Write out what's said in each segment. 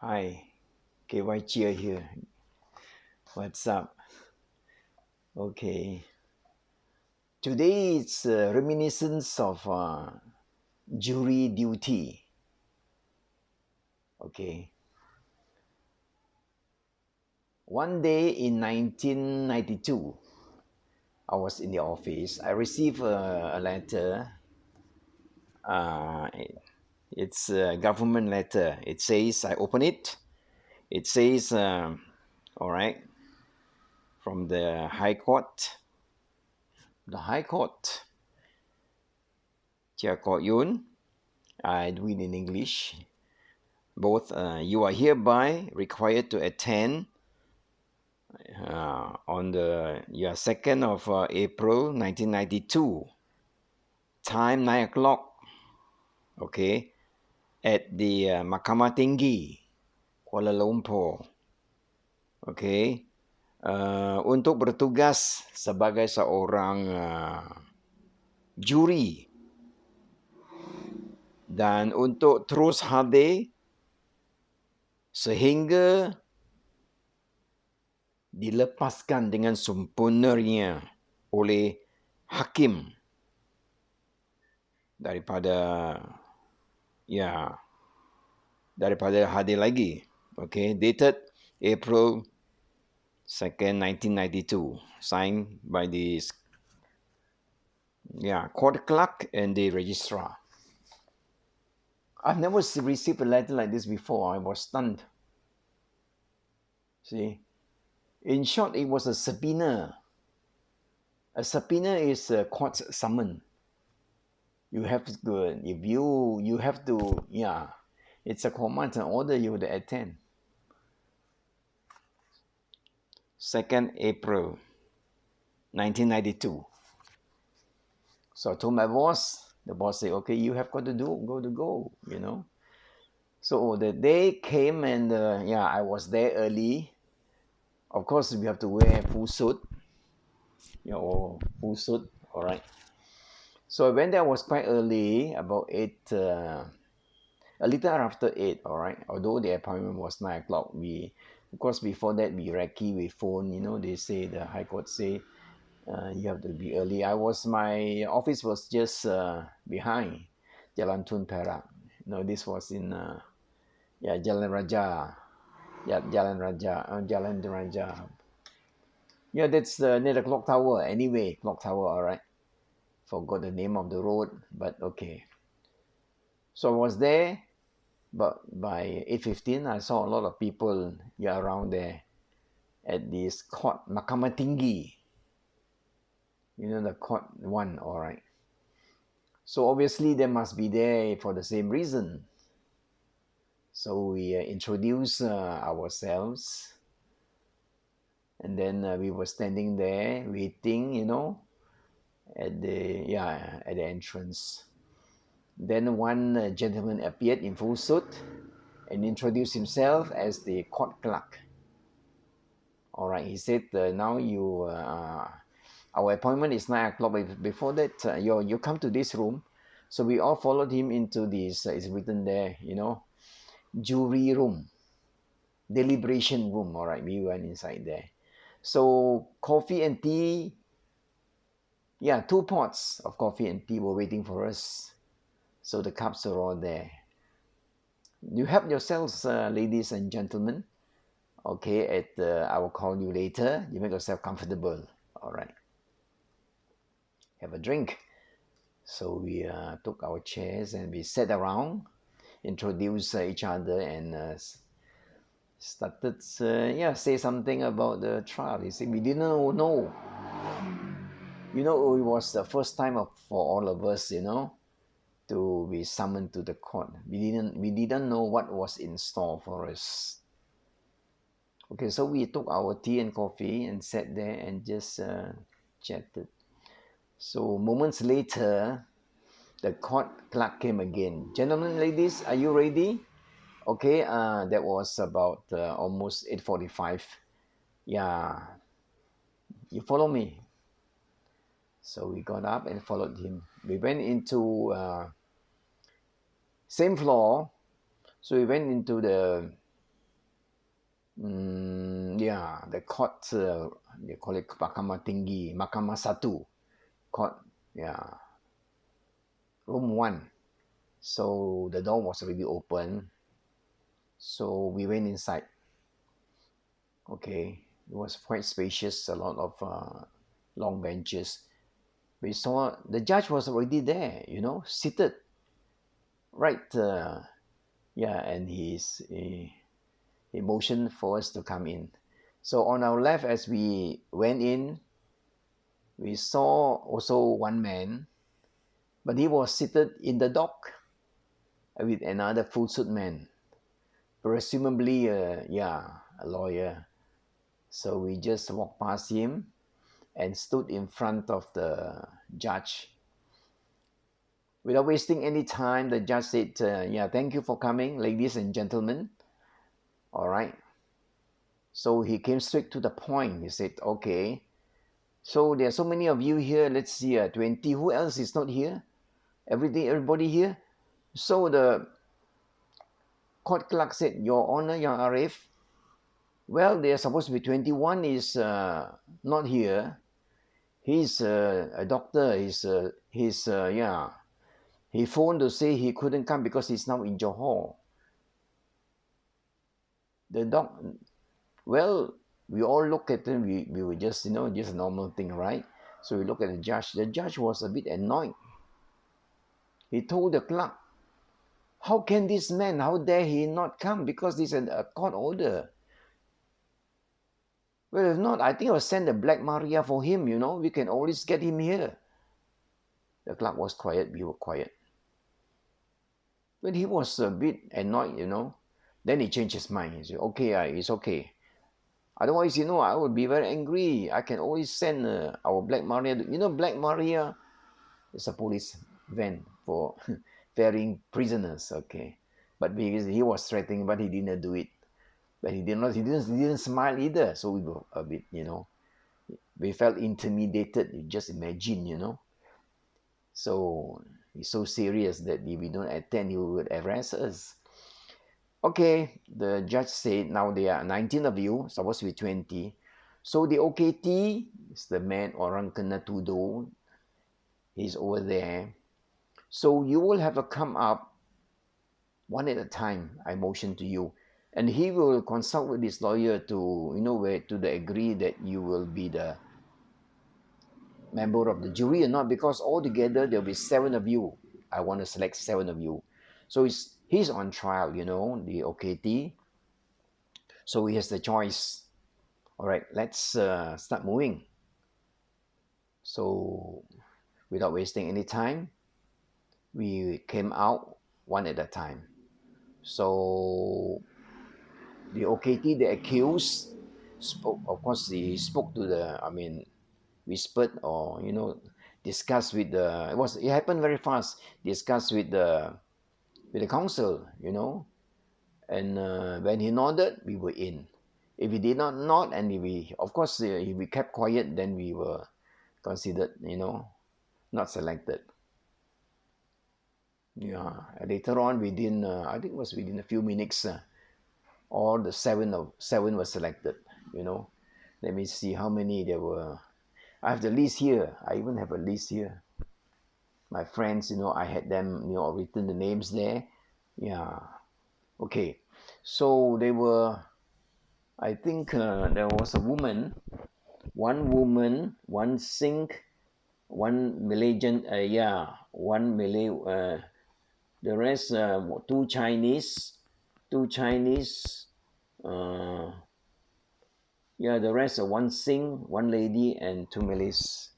Hi, KY Cheer here. What's up? Okay. Today it's reminiscence of jury duty. Okay. One day in 1992, I was in the office. I received a letter. Uh, it's a government letter. It says, I open it. It says, all right, from the High Court. The High Court, Chia Kok Yun. I do it in English. Both you are hereby required to attend on the 2nd of April 1992, time 9 o'clock, okay, at the Mahkamah Tinggi, Kuala Lumpur, okay, untuk bertugas sebagai seorang juri dan untuk terus hadir sehingga dilepaskan dengan sempurnanya oleh hakim daripada hadir lagi. Okay, dated April 2nd, 1992, signed by the court clerk and the registrar. I've never received a letter like this before. I was stunned. See, in short, it was a subpoena. A subpoena is a court summon. You have to, if you have to, it's a command and order you to attend. 2nd April 1992. So I told my boss. The boss said, okay, you have got to go, you know. So the day came and I was there early. Of course, we have to wear full suit, full suit, all right. So I went there, was quite early, about 8, a little after 8, all right. Although the appointment was 9 o'clock, of course, before that, we recce with phone, they say, the High Court say, you have to be early. My office was just behind Jalan Tun Perak. This was in Jalan Raja. Jalan Raja. Yeah, that's near the clock tower. Anyway, clock tower, all right. Forgot the name of the road, but okay. So I was there, but by 8:15, I saw a lot of people around there at this court, Mahkamah Tinggi. The court one, all right. So obviously they must be there for the same reason. So we introduced ourselves, and then we were standing there waiting, at the entrance. Then one gentleman appeared in full suit and introduced himself as the court clerk. All right, he said, now our appointment is 9 o'clock. But before that, you come to this room. So we all followed him into this. It's written there, jury room, deliberation room. All right, we went inside there. So coffee and tea. 2 pots of coffee and tea were waiting for us. So the cups are all there. You help yourselves, ladies and gentlemen. Okay, I will call you later. You make yourself comfortable. All right. Have a drink. So we took our chairs and we sat around, introduced each other, and started say something about the trial. He said we didn't know. It was the first time for all of us, to be summoned to the court. We didn't know what was in store for us. Okay, so we took our tea and coffee and sat there and just chatted. So moments later, the court clerk came again. Gentlemen, ladies, are you ready? Okay, that was about almost 8:45. Yeah, you follow me. So we got up and followed him. We went into same floor. So we went into the Yeah, the court, they call it Mahkamah Tinggi, Mahkamah Satu court, yeah, room 1. So the door was already open. So we went inside. Okay, it was quite spacious, a lot of long benches. We saw the judge was already there, seated right, yeah, and he motioned for us to come in. So on our left, as we went in, we saw also one man, but he was seated in the dock with another full suit man, presumably, yeah, a lawyer. So we just walked past him and stood in front of the judge. Without wasting any time, the judge said, yeah, thank you for coming, ladies and gentlemen. All right. So he came straight to the point. He said, okay, so there are so many of you here. Let's see, 20. Who else is not here? Everybody here? So the court clerk said, Your Honor, Your Arif, well, there are supposed to be 21 is not here. He's a doctor. Yeah. He phoned to say he couldn't come because he's now in Johor. The doc, well, we all look at him. We were just, just a normal thing, right? So we look at the judge. The judge was a bit annoyed. He told the clerk, how can this man, how dare he not come? Because this is a court order. Well, if not, I think I'll send the Black Maria for him, We can always get him here. The clerk was quiet. We were quiet. But he was a bit annoyed, Then he changed his mind. He said, okay, it's okay. Otherwise, I would be very angry. I can always send our Black Maria. Black Maria is a police van for ferrying prisoners, okay. But because he was threatening, but he didn't do it. But he didn't smile either. So we were a bit, we felt intimidated. You just imagine. So he's so serious that if we don't attend, he would arrest us. Okay, the judge said now there are 19 of you, supposed to be 20. So the OKT is the man orang kena tuduh. He's over there. So you will have to come up one at a time. I motion to you. And he will consult with his lawyer to, to the agree that you will be the member of the jury or not, because altogether there'll be 7 of you. I want to select 7 of you. So he's on trial, the OKT. So he has the choice. All right, let's start moving. So without wasting any time, we came out one at a time. So the OKT, the accused, spoke. Of course, he spoke to whispered or discussed with the. It happened very fast. Discussed with the counsel, and when he nodded, we were in. If he did not nod, and if we kept quiet, then we were considered, not selected. Yeah. Later on, I think it was within a few minutes, all the seven were selected. Let me see how many there were. I have the list here. I even have a list here. My friends, I had them, written the names there. Yeah. Okay. So they were. I think there was a woman, one Sikh, one Malaysian, one Malay, the rest, 2 Chinese, uh, the rest are one Sikh, one lady, and 2 Malays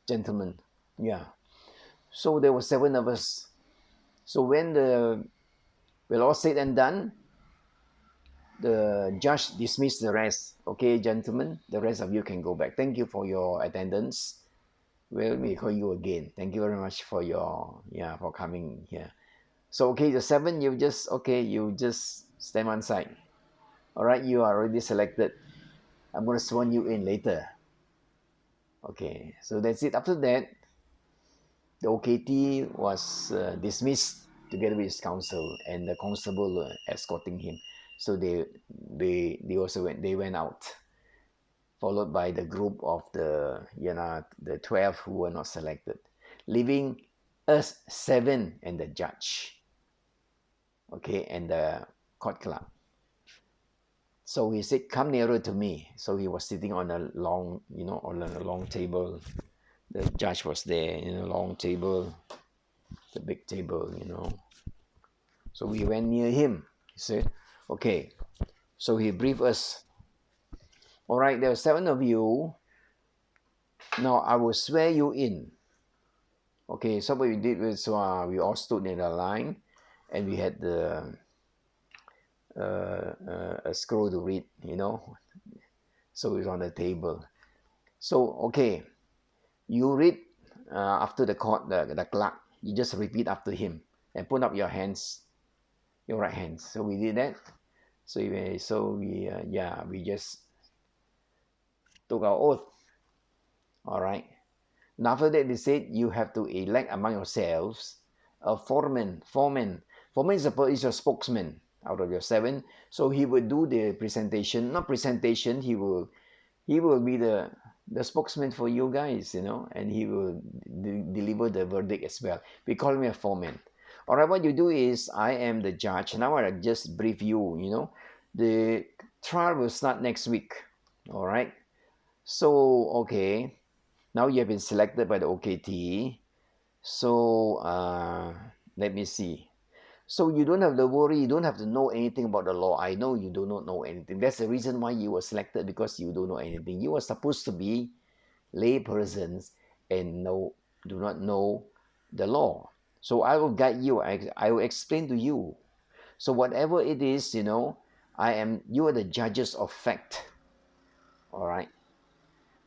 gentlemen. Yeah. So there were 7 of us. So when we're all said and done, the judge dismissed the rest. Okay, gentlemen, the rest of you can go back. Thank you for your attendance. Well, we call you again. Thank you very much for for coming here. So okay, the 7, you just stand on side. All right, you are already selected. I'm gonna sworn you in later. Okay, so that's it. After that, the OKT was dismissed together with his counsel and the constable escorting him. So they also went out, followed by the group of the 12 who were not selected, leaving us 7 and the judge, okay, and the court clerk. So he said, "Come nearer to me." So he was sitting on a long, on a long table. The judge was there, long table, the big table. So we went near him. He said, "Okay." So he briefed us. "All right, there are 7 of you. Now I will swear you in." Okay, so what we did was we all stood in a line, and we had a scroll to read. So it's on the table. So okay, you read after the court, the clerk. You just repeat after him and put up your hands, your right hands. So we did that. We just took our oath. All right. And after that, they said you have to elect among yourselves a foreman. Foreman is your spokesman out of your 7. So he will do the presentation. Not presentation. He will be the spokesman for you guys, and he will deliver the verdict as well. We call him a foreman. All right. What you do is, I am the judge. Now I just brief you. The trial will start next week. All right. So okay. Now you have been selected by the OKT. So let me see. So you don't have to worry. You don't have to know anything about the law. I know you do not know anything. That's the reason why you were selected, because you don't know anything. You are supposed to be lay persons and do not know the law. So I will guide you. I will explain to you. So whatever it is, you are the judges of fact. All right.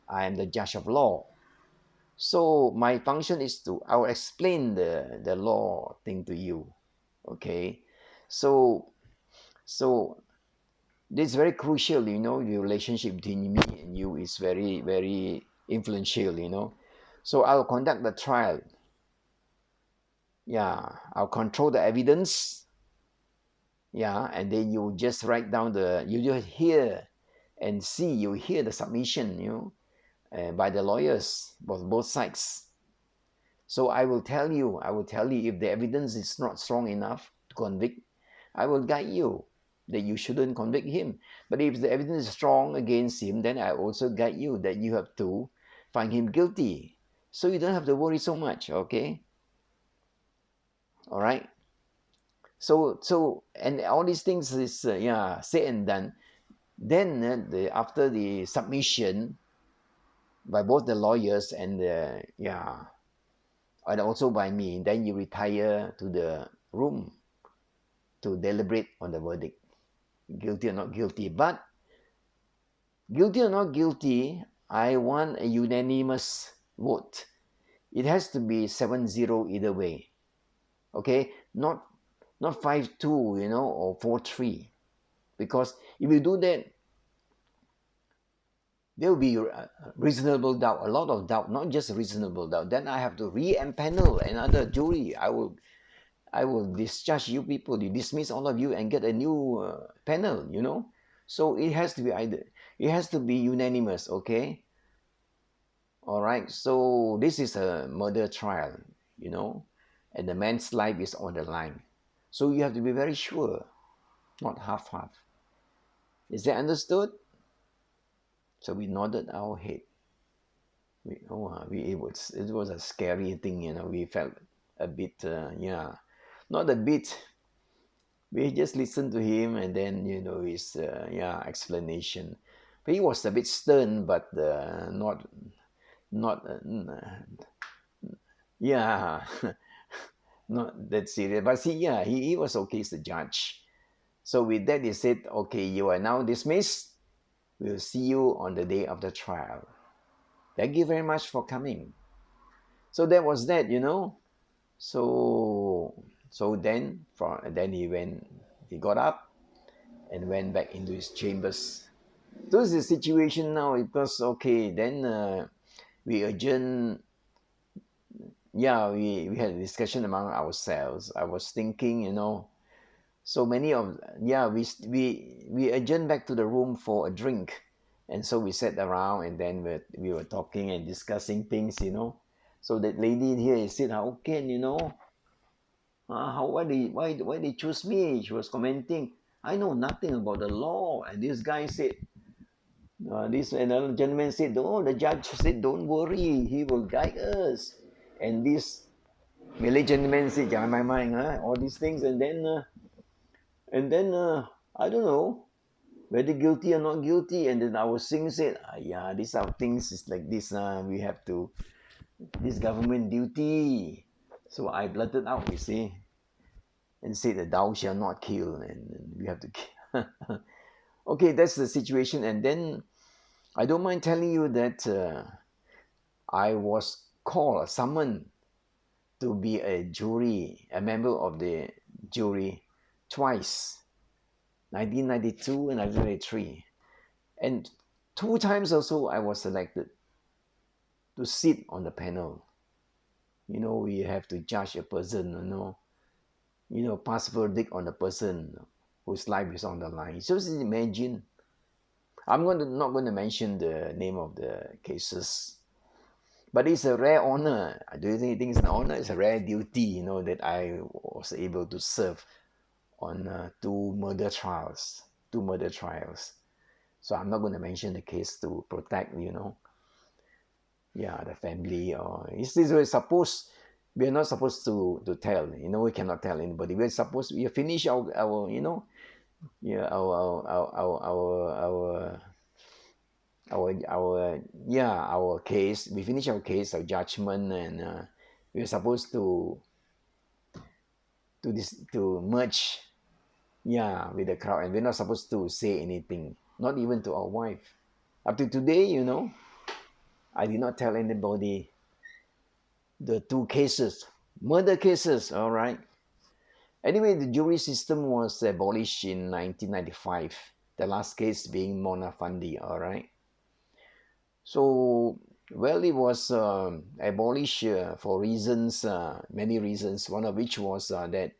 I am the judge of law. So my function is I will explain the law thing to you. Okay. So this is very crucial, the relationship between me and you is very, very influential. So I'll conduct the trial. Yeah, I'll control the evidence. Yeah, and then you just write down you just hear and see, you hear the submission, by the lawyers, both sides. So I will tell you if the evidence is not strong enough to convict, I will guide you that you shouldn't convict him. But if the evidence is strong against him, then I also guide you that you have to find him guilty. So you don't have to worry so much, okay? All right. So and all these things is said and done. Then after the submission by both the lawyers and also by me, then you retire to the room to deliberate on the verdict, guilty or not guilty. But guilty or not guilty, I want a unanimous vote. It has to be 7-0 either way. Okay, not 5-2, or 4-3, because if you do that, there will be reasonable doubt, a lot of doubt, not just reasonable doubt. Then I have to re-empanel another jury. I will discharge you people, you dismiss all of you and get a new panel, So it has to be unanimous, okay? All right. So this is a murder trial, and the man's life is on the line. So you have to be very sure, not half-half. Is that understood? So we nodded our head. It was a scary thing, We felt a bit, not a bit. We just listened to him, and then his explanation. But he was a bit stern, but not yeah, not that serious. But see, he was okay as the judge. So with that, he said, "Okay, you are now dismissed. We'll see you on the day of the trial. Thank you very much for coming." So that was that. So then he got up and went back into his chambers. So this is the situation now. It was okay. Then we adjourned. Yeah, we had a discussion among ourselves. I was thinking, So many of, yeah, we adjourned back to the room for a drink, and so we sat around, and then we were talking and discussing things, you know. So that lady here said, how can, you know, how why they choose me? She was commenting. I know nothing about the law, and this guy said, this another gentleman said, oh, the judge said, don't worry, he will guide us. And this Malay gentleman said, jangan main-main, all these things, and then I don't know whether guilty or not guilty. And then our Singh said, yeah, these are things is like this. We have to, this government duty. So I blurted out, you see, and said that thou shall not kill, and we have to kill. Okay, that's the situation. And then I don't mind telling you that I was called, summoned to be a jury, a member of the jury twice, 1992 and 1993. And two times also I was selected to sit on the panel. You know, we have to judge a person, pass verdict on a person whose life is on the line. So just imagine, not going to mention the name of the cases, but it's a rare honor. Do you think it's an honor? It's a rare duty, that I was able to serve on two murder trials. So I'm not going to mention the case to protect, the family. Or we're not supposed to tell. We cannot tell anybody. We finish our yeah our case. We finish our case, our judgment, and we're supposed to merge, with the crowd, and we're not supposed to say anything, not even to our wife. Up to today, I did not tell anybody the two cases, murder cases. All right. Anyway, the jury system was abolished in 1995. The last case being Mona Fandi. All right. So, well, it was abolished for reasons, many reasons. One of which was that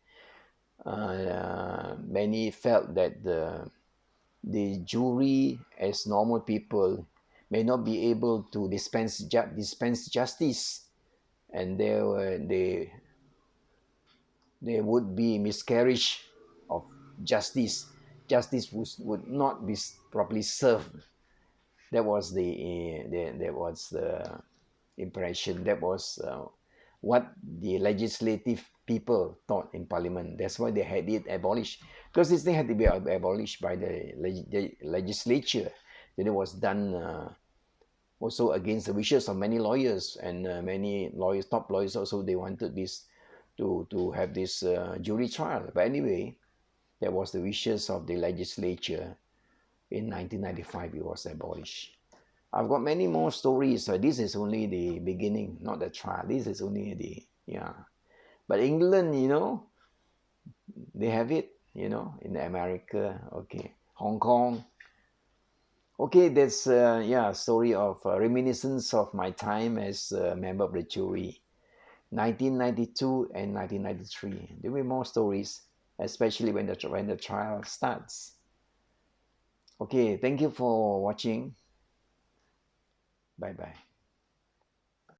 many felt that the jury, as normal people, may not be able to dispense justice, and there would be miscarriage of justice. Justice would not be properly served. That was the impression. That was what the legislative people thought in Parliament. That's why they had it abolished, because this thing had to be abolished by the legislature. Then it was done also against the wishes of many lawyers, and many lawyers, top lawyers also, they wanted this to have this jury trial. But anyway, that was the wishes of the legislature. In 1995, it was abolished. I've got many more stories. So this is only the beginning, not the trial. This is only But England, they have it, in America. Okay, Hong Kong. Okay, that's story of reminiscence of my time as a member of the jury, 1992 and 1993. There will be more stories, especially when the trial starts. Okay, thank you for watching. Bye bye.